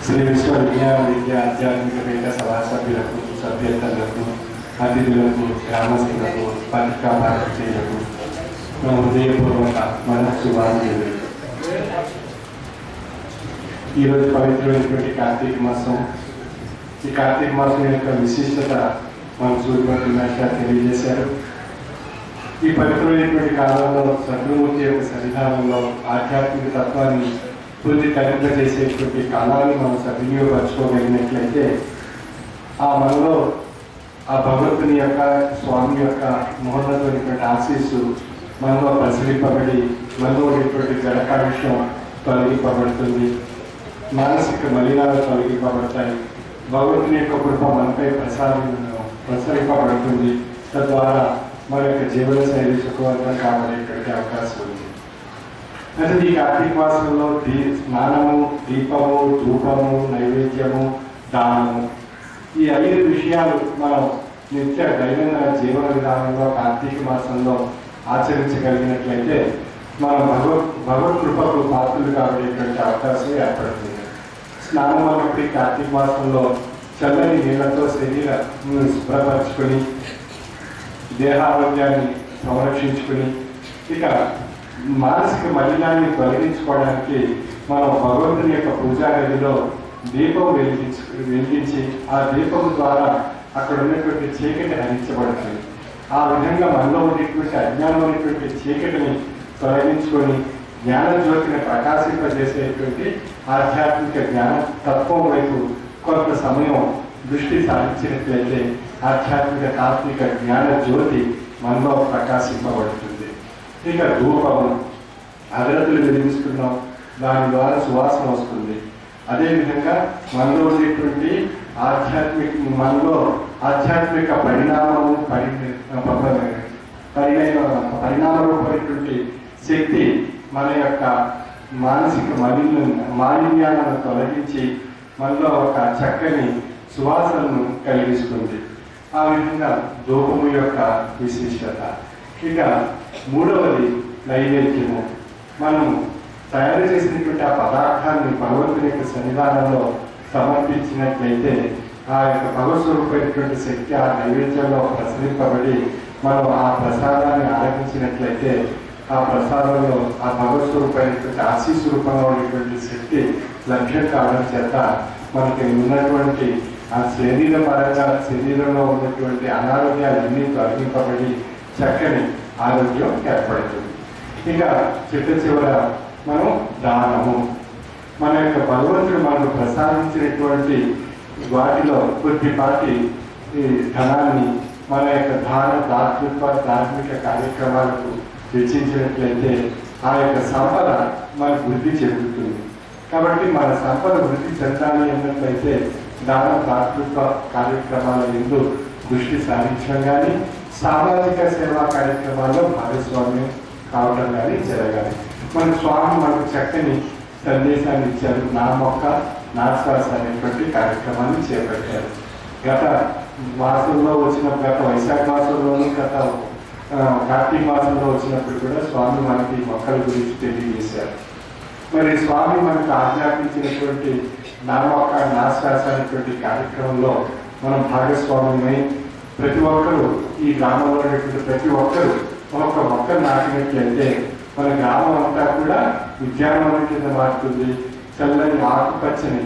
శ్రీ విశ్వ విజ్ఞాన విద్య ఆధ్యాత్మిక పీఠ సభా సభ్యులకు సభ్యతలకు అతిథులకు గ్రామస్తులకు పత్రికా పాత్రికేయులకు నా హృదయపూర్వక మనస్సువాంజలి. ఈరోజు పవిత్రమైనటువంటి కార్తీక మాసం. ఈ కార్తీక మాసం యొక్క విశిష్టత మన సూర్యపతి గారు తెలియజేశారు. ఈ పవిత్రమైనటువంటి కాలంలో సద్గురుమూర్తి యొక్క సన్నిధానంలో ఆధ్యాత్మిక తత్వాన్ని పూర్తి తరింపజేసేటువంటి కాలాన్ని మనం సద్వినియోగపరచుకోగలిగినట్లయితే మనలో ఆ భగవంతుని యొక్క స్వామి యొక్క మహోన్నతమైనటువంటి ఆశీస్సు మనలో ప్రసరింపబడి మనలో ఉన్నటువంటి జడ కాలుష్యం తొలగింపబడుతుంది, మానసిక మలినాలు తొలగింపబడతాయి, భగవంతుని యొక్క కృప మనపై ప్రసరింపబడుతుంది. తద్వారా మన యొక్క జీవన శైలి సుఖవంతం కావడానికి అవకాశం ఉంది. అయితే ఈ కార్తీక మాసంలో స్నానము, దీపము, ధూపము, నైవేద్యము, దానము, ఈ 5 విషయాలు మనం నిత్య దైనందిన జీవన విధానంలో కార్తీక మాసంలో ఆచరించగలిగినట్లయితే మనం భగవత్ కృపకు పాత్రలు కావడానికి అవకాశం ఏర్పడుతుంది. స్నానం అన్నప్పుడు ఈ కార్తీక మాసంలో చల్లని నీళ్లతో శరీరాన్ని శుభ్రపరచుకొని దేహారోగ్యాన్ని సంరక్షించుకుని ఇక మానసిక మలినాన్ని తొలగించుకోవడానికి మనం భగవంతుని యొక్క పూజా గదిలో దీపం వెలిగించి ఆ దీపం ద్వారా అక్కడ ఉన్నటువంటి చీకటి హరించబడుతుంది. ఆ విధంగా మనలో ఉన్నటువంటి అజ్ఞానం ఉన్నటువంటి చీకటిని తొలగించుకొని జ్ఞాన జ్యోతిని ప్రకాశింపజేసేటువంటి ఆధ్యాత్మిక జ్ఞాన తత్వం వైపు కొంత సమయం దృష్టి సాధించినట్లయితే ఆధ్యాత్మిక తాత్విక జ్ఞాన జ్యోతి మనలో ప్రకాశింపబడుతుంది. ఇక ధూపము, అగరత్తులు వెలిగిస్తున్నాం, దాని ద్వారా సువాసన వస్తుంది. అదేవిధంగా మనలో ఉండేటువంటి ఆధ్యాత్మిక పరిణామమైనటువంటి శక్తి మన యొక్క మానసిక మాలిన్యాలను తొలగించి మనలో ఒక చక్కని సువాసనను కలిగిస్తుంది. ఆ విధంగా ధూపము యొక్క విశిష్టత. ఇక 3వది నైవేద్యము. మనం తయారు చేసినటువంటి ఆ పదార్థాన్ని భగవంతుని యొక్క సన్నిధానంలో సమర్పించినట్లయితే ఆ యొక్క భగవత్ స్వరూపమైనటువంటి శక్తి ఆ నైవేద్యంలో ప్రసరింపబడి మనం ఆ ప్రసాదాన్ని ఆరగించినట్లయితే ఆ ప్రసాదంలో ఆ భగవత్ స్వరూపమైనటువంటి ఆశీస్ రూపంలో ఉన్నటువంటి శక్తి లభ్యం కావడం చేత మనకి ఉన్నటువంటి ఆ శరీరంలో ఉన్నటువంటి అనారోగ్యాలన్నీ తొలగింపబడి చక్కని ఆరోగ్యం ఏర్పడుతుంది. ఇక చివర మనం దానము, మన యొక్క భగవంతుడు మనకు ప్రసాదించినటువంటి వాటిలో కొద్దిపాటి ధనాన్ని మన యొక్క దాతృత్వ ధార్మిక కార్యక్రమాలకు వెచ్చించినట్లయితే ఆ యొక్క సంపద మనకు వృద్ధి చెందుతుంది. కాబట్టి మన సంపద వృద్ధి చెందాలి అన్నట్లయితే దాన దాతృత్వ కార్యక్రమాల ఎందు దృష్టి సారించడం కానీ సామాజిక సేవా కార్యక్రమాల్లో భాగస్వామ్యం కావడం కానీ జరగాలి. మన స్వామి మనకు చక్కని సందేశాన్ని ఇచ్చారు. నా మొక్క నా శ్వాస అనేటువంటి కార్యక్రమాన్ని చేపట్టారు. గత వైశాఖ మాసంలోనూ గత కార్తీక మాసంలో వచ్చినప్పుడు కూడా స్వామి మనకి మొక్కల గురించి తెలియజేశారు. మరి స్వామి మనకు ఆజ్ఞాపించినటువంటి నా మొక్క నా శ్వాస అనేటువంటి కార్యక్రమంలో మనం భాగస్వామ్యమై ప్రతి ఒక్కరూ ఈ గ్రామంలో ఉన్నటువంటి ప్రతి ఒక్కరూ ఒక్కొక్క మొక్కలు నాటినట్లయితే మన గ్రామం అంతా కూడా ఉద్యానవనం కింద మారుతుంది. చల్లని ఆకుపచ్చని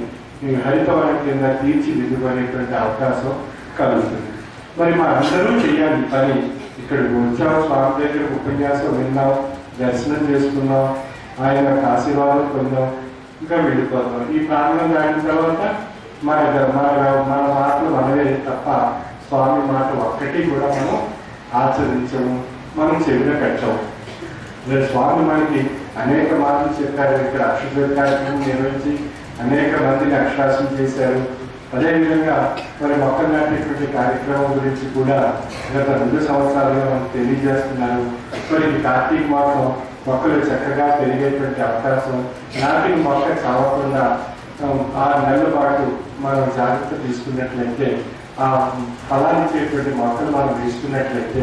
హరితవనం కింద తీర్చిదిద్దుకునేటువంటి అవకాశం కలుగుతుంది. మరి అందరూ చేయాలి పని. ఇక్కడికి వచ్చాం, స్వామి దగ్గర ఉపన్యాసం విన్నాం, దర్శనం చేసుకున్నాం, ఆయన యొక్క ఆశీర్వాదం పొందాం, ఇంకా వెళ్ళిపోతాం. ఈ ప్రాంగణం దాటిన తర్వాత మన మాటలు మనవే తప్ప స్వామి మాట ఒక్కటి కూడా మనం ఆచరించము, మనం చెవిన కట్టాము. స్వామి మనకి అనేక మాటలు చెప్పారు. ఇక్కడ అక్షరజ్యోతి కార్యక్రమం నిర్వహించి అనేక మందిని అక్షరాస్యం చేశారు. అదేవిధంగా మరి మొక్కలు నాటేటువంటి కార్యక్రమం గురించి కూడా గత 2 సంవత్సరాలుగా మనకు తెలియజేస్తున్నారు. మరి ఈ కార్తీక మాసం మొక్కలు చక్కగా పెరిగేటువంటి అవకాశం, నాటిన మొక్క చావకుండా 6 నెలల పాటు మనం జాగ్రత్త తీసుకున్నట్లయితే ఆ ఫలాన్నిచ్చేటువంటి మొక్కలు మనం తీసుకున్నట్లయితే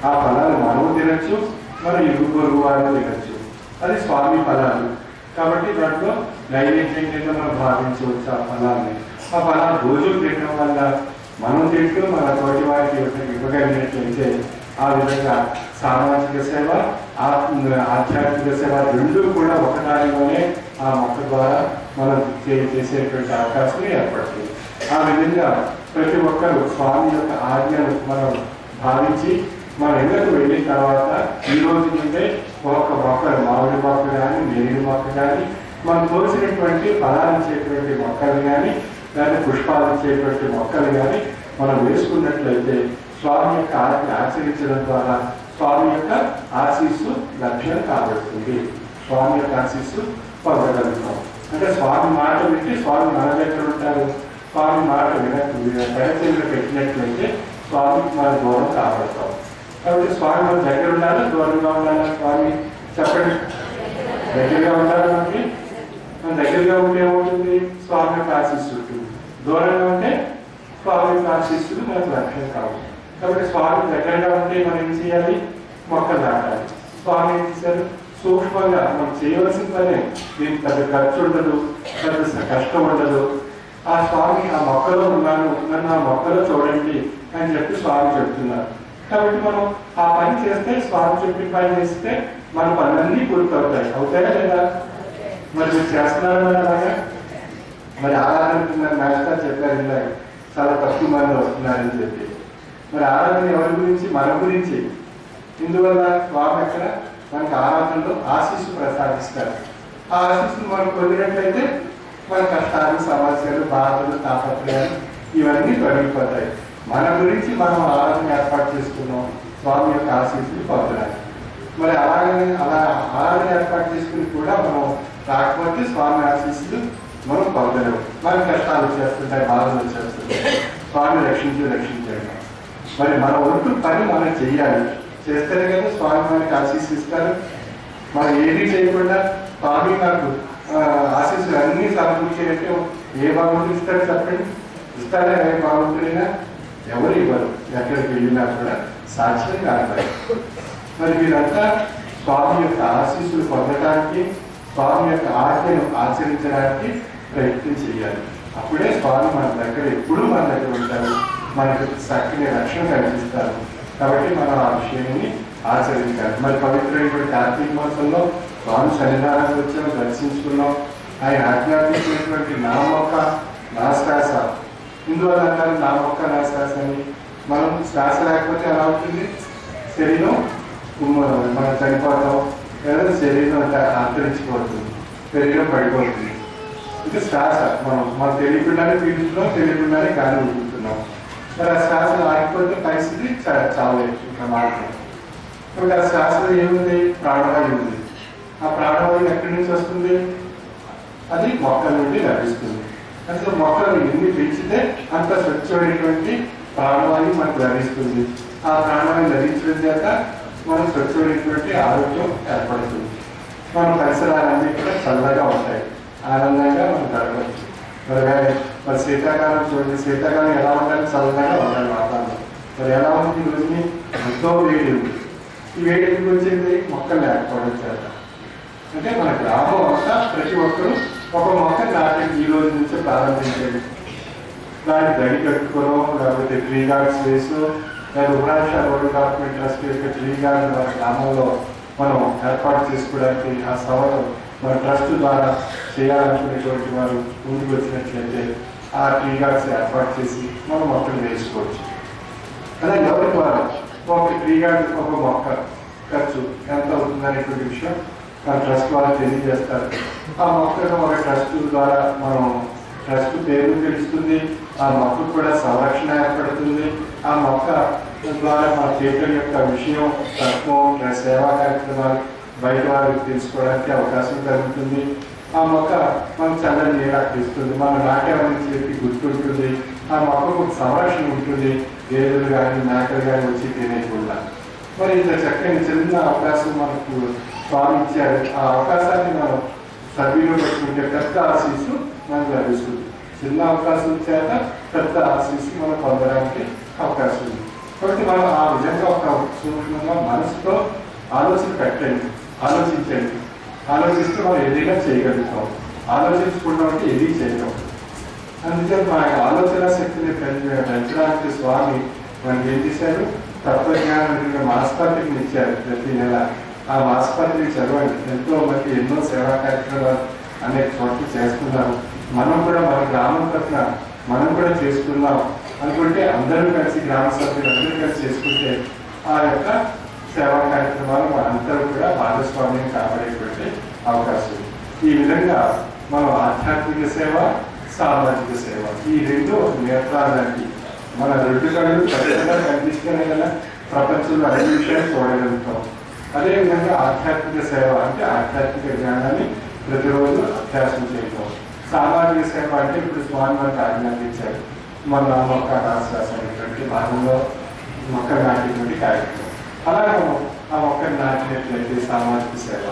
ఆ ఫలాలు మనము తినచ్చు, మరి ఇరుగు పొరుగు వారు తినచ్చు. అది స్వామి ఫలాలు. కాబట్టి దాంట్లో నైవేద్యం కింద మనం భావించవచ్చు ఆ ఫలాన్ని. ఆ ఫలాన్ని రోజు తినడం వల్ల మనం తింటూ మన తోటి వారికి ఇవ్వగలిగినట్లయితే ఆ విధంగా సామాజిక సేవ, ఆధ్యాత్మిక సేవ రెండూ కూడా ఒకదానిలోనే ఆ మొక్క ద్వారా మనం చేసేటువంటి అవకాశం ఏర్పడుతుంది. ఆ విధంగా ప్రతి ఒక్కరూ స్వామి యొక్క ఆజ్ఞను మనం భావించి మన ఇళ్ళకు వెళ్ళిన తర్వాత ఈ రోజు నుండే ఒక్క మొక్కలు, మామిడి మొక్క కానీ, నేరేడు మొక్క కానీ, మనం తోసినటువంటి ఫలాలు ఇచ్చేటువంటి మొక్కలు కానీ, లేదా పుష్పాలు ఇచ్చేటువంటి మొక్కలు కానీ మనం వేసుకున్నట్లయితే స్వామి యొక్క ఆజ్ఞ ఆచరించడం ద్వారా స్వామి యొక్క ఆశీస్సు లభ్యం కాబడుతుంది. స్వామి యొక్క ఆశీస్సు పొందగలుగుతాం. అంటే స్వామి మాట వింటే స్వామి మన దగ్గర ఉంటారు. స్వామి మాట పెడచెవిలో పెట్టినట్లయితే స్వామికి మన దూరం కాబడతాం. కాబట్టి స్వామి మన దగ్గర ఉండాలా, దూరంగా ఉండాలా? స్వామి చెప్పండి. దగ్గరగా ఉండాలి. మనకి మన దగ్గరగా ఉంటే ఏమవుతుంది? స్వామి యొక్క ఆశీస్సు ఉంటుంది. దూరంగా ఉంటే స్వామి యొక్క ఆశీస్సులు మనకు లక్ష్యం కావు. కాబట్టి స్వామి దగ్గరగా ఉంటే మనం ఏం చేయాలి? మొక్కలు నాటాలి. స్వామి ఏం చేశారు? సూక్ష్మంగా మనం చేయవలసిన పనే. దీనికి పెద్ద ఖర్చు ఉండదు, పెద్ద కష్టం ఉండదు. ఆ స్వామి ఆ మొక్కలో ఉన్నాను, నన్ను ఆ మొక్కలో చూడండి అని చెప్పి స్వామి చెప్తున్నారు. కాబట్టి మనం ఆ పని చేస్తే, స్వామి చెప్పిన పని చేస్తే మన పనులన్నీ పూర్తవుతాయి. అవుతాయా లేదా? మరి మీరు చేస్తున్నారు అలాగా? మరి ఆరాధన మాస్టర్ చెప్పారు ఇందాక, చాలా తక్కువ మంది వస్తున్నారని చెప్పి. మరి ఆరాధన ఎవరి గురించి? మన గురించి. ఇందువల్ల స్వామి ఎక్కడ మనకి ఆరాధనలో ఆశీస్సు ప్రసాదిస్తారు. ఆ ఆశీస్సును మనం పొందినట్లయితే మన కష్టాలు, సమస్యలు, బాధలు, తాపత్రయాలు ఇవన్నీ తొలగిపోతాయి. మన గురించి మనం ఆరాధన ఏర్పాటు చేసుకున్నాం స్వామి యొక్క ఆశీస్సులు పొందడానికి. మరి అలా ఆరాధన ఏర్పాటు చేసుకుని కూడా మనం రాకపోతే స్వామి ఆశీస్సులు మనం పొందలేము. మన కష్టాలు వచ్చేస్తుంటాయి, బాధలు వచ్చేస్తుంటాయి. స్వామి రక్షించండి. మరి మన ఒంటు పని మనం చెయ్యాలి. చేస్తేనే కదా స్వామి మనకి ఆశీస్సిస్తారు. మనం ఏది చేయకుండా స్వామి నాకు ఆశీస్సులు అన్నీ సమకూర్చేటట్టే ఏ భగవంతుడు ఇస్తాడు చెప్పండి? ఇస్తారా? ఏ భగవంతుడైనా ఎవరు ఇవ్వరు. ఎక్కడికి వెళ్ళినా కూడా సాక్ష్యం కాదు. మరి వీరంతా స్వామి యొక్క ఆశీస్సులు పొందడానికి, స్వామి యొక్క ఆజ్ఞను ఆచరించడానికి ప్రయత్నం చేయాలి. అప్పుడే స్వామి మన దగ్గర ఎప్పుడూ మన దగ్గర ఉంటారు, మనకు చక్కని రక్షణ కల్పిస్తారు. కాబట్టి మనం ఆ విషయాన్ని ఆచరించాలి. మరి పవిత్రమైనటువంటి కార్తీక మాసంలో స్వామి సన్నిధానానికి వచ్చాము, దర్శించుకున్నాం. ఆయన ఆజ్ఞాపించినటువంటి నా మొక్క నా శ్వాస. ఇందువల్ల అంటారు నా మొక్క నా శ్వాస అని. మనం శ్వాస లేకపోతే ఎలా అవుతుంది? శరీరం మనం చనిపోతాం, లేదా శరీరం అంతరించిపోతుంది, శరీరం పడిపోతుంది. ఇది శ్వాస. మనం తెలియకుండానే పీలుస్తున్నాం, తెలియకుండానే గాలి ఊరుకుంటున్నాం. మరి ఆ శ్వాసను ఆగిపోతే పరిస్థితి చాలేదు, ఇంకా మార్గం. కాబట్టి ఆ శ్వాసలో ఏముంది? ప్రాణవాయువు ఉంది. ఆ ప్రాణవాయువు ఎక్కడి నుంచి వస్తుంది? అది మొక్కల నుండి లభిస్తుంది. అసలు మొక్కలు ఎన్ని పెంచితే అంత స్వచ్ఛమైనటువంటి ప్రాణవాయువు మనకు లభిస్తుంది. ఆ ప్రాణవాయువు లభించడం చేత మనం స్వచ్ఛమైనటువంటి ఆరోగ్యం ఏర్పడుతుంది. మన పరిసరాలన్నీ కూడా చల్లగా ఉంటాయి, ఆనందంగా మనం గడపచ్చు. మరి శీతాకాలం చూడండి, శీతాకాలం ఎలా ఉండాలి? చల్లగా ఉండాలి వాతావరణం. మరి ఎలా ఉంది? ఈ రోజుని ఎంతో వేడి ఉంది. ఈ వేడి ఎందుకు వచ్చింది? మొక్కలు లేకపోవడం చేత. అంటే మన గ్రామం అంతా ప్రతి ఒక్కరూ ఒక మొక్క నాటండి ఈ రోజు నుంచే ప్రారంభించండి. దాన్ని గడి కట్టుకోవడం, లేకపోతే ట్రీ గార్డ్స్ వేసు, లేదా ఉపరాష్ట్ర రోడ్డు డెవలప్మెంట్ ట్రస్ట్ యొక్క ట్రీ గార్డ్ మన గ్రామంలో మనం ఏర్పాటు చేసుకోవడానికి ఆ సభలో మన ట్రస్ట్ ద్వారా చేయాలనుకునేటువంటి వారు ముందుకు వచ్చినట్లయితే ఆ ట్రీ గార్డ్స్ ఏర్పాటు చేసి మనం మొక్కలు వేసుకోవచ్చు. అలా ఎవరికి వారు ఒక ట్రీ గార్డ్ ఒక మొక్క ఖర్చు ఎంత అవుతుందనేటువంటి విషయం మన ట్రస్ట్ ద్వారా తెలియజేస్తారు. ఆ మొక్కను ఒక ట్రస్ట్ ద్వారా మనం ట్రస్ట్ పేరు తెలుస్తుంది, ఆ మొక్కకు కూడా సంరక్షణ ఏర్పడుతుంది. ఆ మొక్క ద్వారా మన చేతుల యొక్క విషయం, తత్వం, సేవా కార్యక్రమాలు బయట వారికి తెలుసుకోవడానికి అవకాశం కలుగుతుంది. ఆ మొక్క మనం చల్లని నీరు ఇస్తుంది, మనం నాట్యాలని చెప్పి గుర్తుంటుంది. ఆ మొక్కకు సంరక్షణ ఉంటుంది, గేదెలు కానీ మేకలు కానీ వచ్చి తినేయకుండా. మరి ఇంత చక్కని చిన్న అవకాశం మనకు స్వామి ఇచ్చారు. ఆ అవకాశాన్ని మనం సద్వినియోగపరుచుకుంటే పెద్ద ఆశీస్సు మనకు లభిస్తుంది. చిన్న అవకాశం చేత పెద్ద ఆశీస్సు మనం పొందడానికి అవకాశం ఉంది. కాబట్టి మనం ఆ విధంగా ఒక సూక్ష్మంగా మనసుతో ఆలోచన పెట్టండి, ఆలోచించండి. ఆలోచిస్తే మనం ఏదైనా చేయగలుగుతాం, ఆలోచించకుండా ఉంటే ఏది చేయలేం. అందుకని మన ఆలోచన శక్తిని పెంచడానికి స్వామి మనకి ఏం చేశారు, తత్వజ్ఞానం మాసపత్రికలు ఇచ్చారు ప్రతి నెల. ఆ మాసపత్రిక చదవండి, ఎంతో మంది ఎన్నో సేవా కార్యక్రమాలు అనేక చోట్ల చేస్తున్నారు. మనం కూడా మన గ్రామం తరఫున మనం కూడా చేసుకున్నాం అనుకుంటే అందరూ కలిసి, గ్రామ సభ్యులు అందరూ కలిసి చేసుకుంటే ఆ యొక్క సేవా కార్యక్రమాలు మనందరూ కూడా భాగస్వామ్యం కాబడేటువంటి అవకాశం. ఈ విధంగా మనం ఆధ్యాత్మిక సేవ, సామాజిక సేవ ఈ రెండు నేత్రాలకి మన రెండు కళ్ళు ఖచ్చితంగా కనిపిస్తేనే కదా ప్రపంచంలో అన్ని విషయాలు చూడగలుగుతాం. అదేవిధంగా ఆధ్యాత్మిక సేవ అంటే ఆధ్యాత్మిక జ్ఞానాన్ని ప్రతిరోజు అభ్యాసం చేయటం. సామాజిక సేవ అంటే ఇప్పుడు స్వామి మనకు ఆజ్ఞాపించారు, మన మొక్క నాశ్వాస అనేటువంటి భాగంలో మొక్క నాటినటువంటి కార్యక్రమం. అలాగే ఆ మొక్కను నాటినట్లయితే సామాజిక సేవ.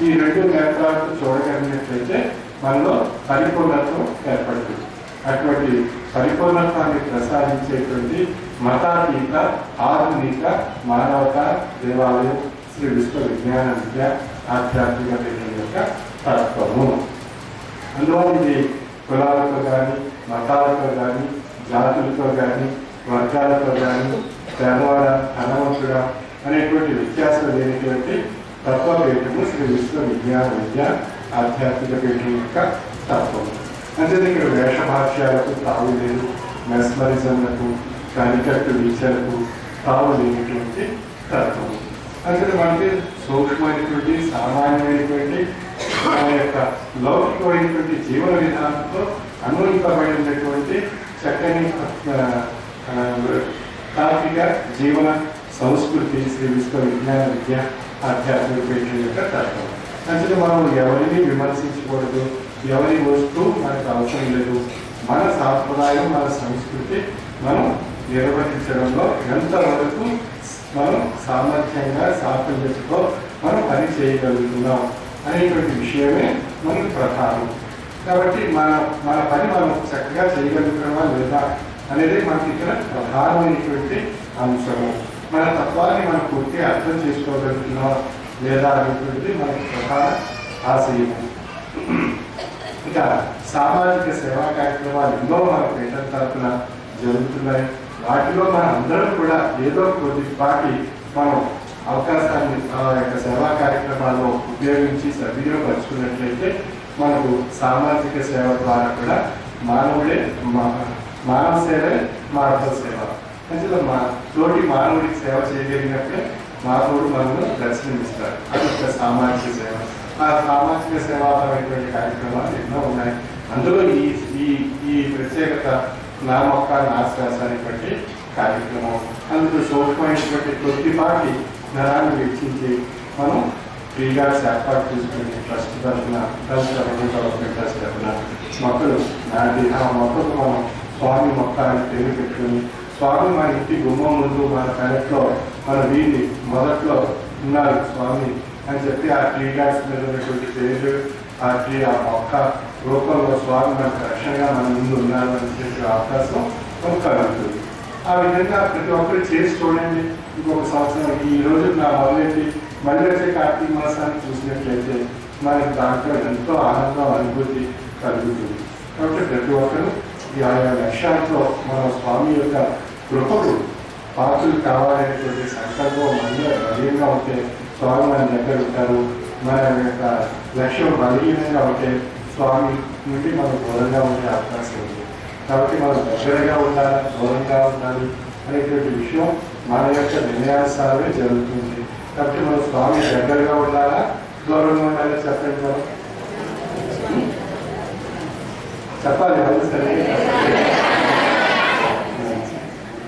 ఈ రెండు నేత్రాలతో చూడగలిగినట్లయితే మనలో పరిపూర్ణత్వం ఏర్పడుతుంది. అటువంటి పరిపూర్ణత్వాన్ని ప్రసాదించేటువంటి మతాతీత ఆధునిక మానవత దేవాలయం శ్రీ విశ్వ విజ్ఞాన విద్య ఆధ్యాత్మిక విద్య యొక్క తత్వము. అందువల్ల ఇది కులాలతో కానీ, మతాలతో కానీ, జాతులతో కానీ, వర్గాలతో కానీ, పేదవాడ ధనవంతుడా అనేటువంటి వ్యత్యాసం లేనటువంటి తత్వపీఠము శ్రీ విశ్వ విజ్ఞాన విద్య ఆధ్యాత్మిక పీఠం యొక్క తత్వము. అంటే ఇక్కడ వేషభాష్యాలకు తావు లేదు, మెస్మరిజంలకు, కనికట్టు వీచలకు తావు లేనటువంటి తత్వము. అంటే మనకి సూక్ష్మమైనటువంటి సామాన్యమైనటువంటి మన యొక్క లౌకికమైనటువంటి జీవన విధానంతో అన్వయింపబడినటువంటి చక్కని తార్కిక జీవన సంస్కృతి శ్రీ విశ్వ విజ్ఞాన విద్య ఆధ్యాత్మిక పీఠం యొక్క తత్వం. అంటే మనం ఎవరిని విమర్శించకూడదు, ఎవరి వస్తూ మనకు అవసరం లేదు. మన సాంప్రదాయం, మన సంస్కృతి మనం నిర్వహించడంలో ఎంతవరకు మనం సామర్థ్యంగా సాఫల్యతతో మనం పని చేయగలుగుతున్నాం అనేటువంటి విషయమే మనకు ప్రధానం. కాబట్టి మన పని మనం చక్కగా చేయగలుగుతున్నామా లేదా అనేది మనకి ఇక్కడ ప్రధానమైనటువంటి అంశము. మన తత్వాన్ని మనం పూర్తిగా అర్థం చేసుకోగలుగుతున్నాం లేదా అనేటువంటిది మనకి ప్రధాన ఆశయము. ఇక సామాజిక సేవా కార్యక్రమాలు ఎన్నో మన పీఠం తరఫున జరుగుతున్నాయి. వాటిలో మన అందరం కూడా ఏదో కొద్దిపాటి మనం అవకాశాన్ని ఆ యొక్క సేవా కార్యక్రమాల్లో ఉపయోగించి సద్వినియోగపరుచుకున్నట్లయితే మనకు సామాజిక సేవ ద్వారా కూడా మానవ సేవే మానవ సేవ. అంటే మా తోటి మానవుడికి సేవ చేయగలిగినప్పుడే మానవుడు మనల్ని దర్శనమిస్తారు. అది ఒక సామాజిక సేవ. ఆ సామాజిక సేవాపరమైనటువంటి కార్యక్రమాలు ఎన్నో ఉన్నాయి. అందులో ఈ ప్రత్యేకత నా మొక్క నాశ్వాసాన్ని బట్టి కార్యక్రమం. అందుకు సూక్ష్మమైనటువంటి కొద్దిపాటి ధనాన్ని వెచ్చించి మనం ఫ్రీగా ఏర్పాటు చేసుకుని ట్రస్ట్ తరఫున ట్రస్ట్ తరఫున మొక్కలు నాటి ఆ మొక్కలు మనం స్వామి మొక్క అని పేరు పెట్టుకుని స్వామి మన ఇంటి గుమ్మం ముందు మన పెరట్లో మన వీధి మొదట్లో ఉన్నారు స్వామి అని చెప్పి ఆ ట్రీ గార్డ్స్ మీద ఉన్నటువంటి పేరు ఆ ట్రీ ఆ మొక్క రూపంలో స్వామి మనకు రక్షణగా మన ముందు ఉన్నారు అని చెప్పే అవకాశం మనకు కలుగుతుంది. ఆ విధంగా ప్రతి ఒక్కరు చేసి చూడండి. ఇంకొక సంవత్సరం ఈ రోజు నా మొదలైతే మళ్ళీ వచ్చే కార్తీక మాసాన్ని చూసినట్లయితే మనకి దాంట్లో ఎంతో ఆనందం అనుభూతి కలుగుతుంది. కాబట్టి ప్రతి ఒక్కరు ఈ ఆయా లక్ష్యాలతో మన స్వామి యొక్క కృపకు పాత్రలు కావాలనేటువంటి సంకల్పం మనలో బలీయంగా ఉంటే స్వామి మన దగ్గర ఉంటారు. మన యొక్క లక్ష్యం బలీయంగా ఉంటే స్వామి నుండి మనం దూరంగా ఉండే అవకాశం ఉంది. కాబట్టి మనం దగ్గరగా ఉండాలి, దూరంగా ఉండాలి అనేటువంటి విషయం మన యొక్క నిర్ణయానుసారమే జరుగుతుంది. కాబట్టి మనం స్వామి దగ్గరగా ఉండాలా, దూరంగా ఉండాలా చెప్పండి. మనం చెప్పాలి అది సరే.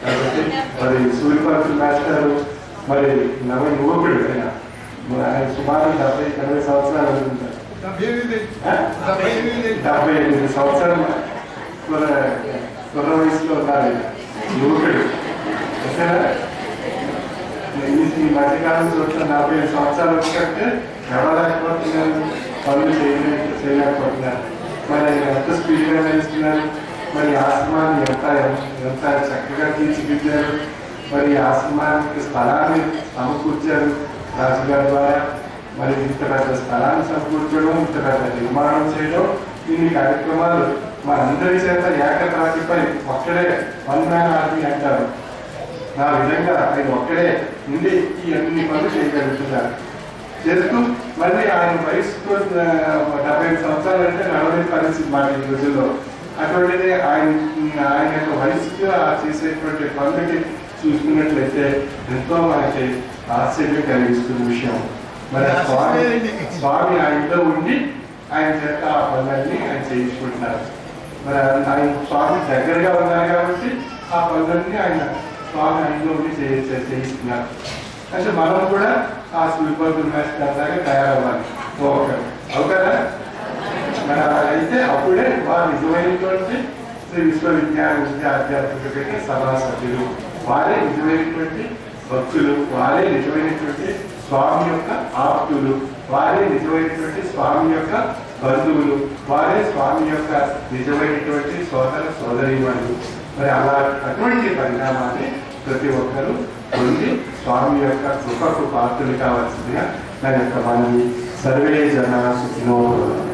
కాబట్టి మరి సూర్యపర్తి మాస్టర్ మరి నవ యువకుడు ఆయన సుమారు 70-80 సంవత్సరాలు అనుకుంటారు. 78 సంవత్సరాలు కుర్ర వయసులో ఉన్నారు యువకుడు. ఈ మధ్యకాలం చూసిన 45 సంవత్సరాలు వచ్చినట్టే నడవలేకపోతున్నారు, పనులు చేయలేకపోతున్నారు. మరి ఎంత స్పీడ్గా నడుస్తున్నారు. మరి ఆశ్రమాన్ని ఎంత చక్కగా తీర్చిదిద్దారు. మరి ఆశ్రమానికి స్థలాన్ని సమకూర్చారు రాజుగారి ద్వారా. మరి ఇంత పెద్ద స్థలాన్ని సమకూర్చడం, ఇంత పెద్ద నిర్మాణం చేయడం, ఇన్ని కార్యక్రమాలు మనందరి చేత ఏకతాటిపై ఒక్కడే వన్ మ్యాన్ ఆర్మీ అంటారు. ఆ విధంగా ఆయన ఒక్కడే ఉండి ఈ అన్ని పనులు చేయగలుగుతున్నారు. చేస్తూ మళ్ళీ ఆయన వయసుతో 70 సంవత్సరాలు అంటే నడవని పరిస్థితి మాట ఈ రోజుల్లో. అటువంటిది ఆయన యొక్క వయసుకి చేసేటువంటి పనులకి చూసుకున్నట్లయితే ఎంతో మనకి ఆశ్చర్యం కలిగిస్తున్న విషయం. మరి స్వామి ఆయనలో ఉండి ఆయన చేత ఆ పనులన్నీ ఆయన చేయించుకుంటున్నారు. మరి ఆయన స్వామి దగ్గరగా ఉన్నారు కాబట్టి ఆ పనులన్నీ ఆయన స్వామి ఆయనలో ఉండి చేయిస్తున్నారు. అంటే మనం కూడా ఆ శిల్పతుల మాస్టర్ లాగా తయారవ్వాలి. అవుతారా? మరి అలా అయితే అప్పుడే వారు నిజమైనటువంటి శ్రీ విశ్వవిద్యాలయ ఆధ్యాత్మిక సభా సభ్యులు, వారే నిజమైనటువంటి భక్తులు, వారే నిజమైనటువంటి స్వామి యొక్క ఆప్తులు, వారే నిజమైనటువంటి స్వామి యొక్క బంధువులు, వారే స్వామి యొక్క నిజమైనటువంటి సోదర సోదరీమణులు. మరి అలా అటువంటి పరిణామాన్ని ప్రతి ఒక్కరూ పొంది స్వామి యొక్క కృపకు పాత్రలు కావాల్సిందిగా నా యొక్క మనవి. సర్వే జనా సుఖినో భవంతు.